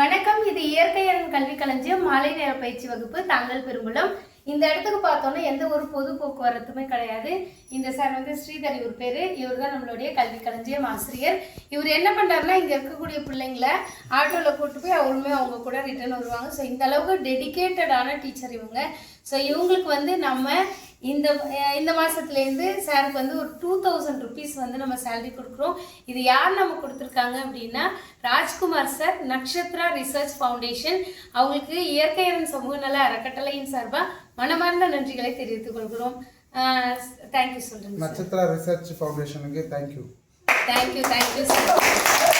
வணக்கம். இது இயற்கையரன் கல்வி களஞ்சியம் மாலை நேர பயிற்சி வகுப்பு தாங்கள் பெருங்குளம். இந்த இடத்துக்கு பார்த்தோன்னா எந்த ஒரு பொது போக்குவரத்துமே கிடையாது. இந்த சார் வந்து ஸ்ரீதர், இவர் பேர். இவர் தான் நம்மளுடைய கல்வி களஞ்சியம் ஆசிரியர். இவர் என்ன பண்ணுறாருன்னா, இங்கே இருக்கக்கூடிய பிள்ளைங்களை ஆட்டோவில் கூட்டு போய் அவருமே அவங்க கூட ரிட்டர்ன் வருவாங்க. ஸோ இந்த அளவுக்கு டெடிக்கேட்டடான டீச்சர் இவங்க. ஸோ இவங்களுக்கு வந்து நம்ம இந்த மாதத்துலேருந்து சாருக்கு வந்து ஒரு 2000 rupees வந்து நம்ம சேலரி கொடுக்குறோம். இது யார் நம்ம கொடுத்துருக்காங்க அப்படின்னா, Rajkumar sir, Nakshatra research foundation. அவங்களுக்கு இயற்கையரன் சமூக நல அறக்கட்டளையின் சார்பாக மனமார்ந்த நன்றிகளை தெரிவித்துக் கொள்கிறோம். தேங்க்யூ சொல்கிறேன். நக்ஷத்ரா ரிசர்ச் ஃபவுண்டேஷனுக்கு தேங்க்யூ சார்.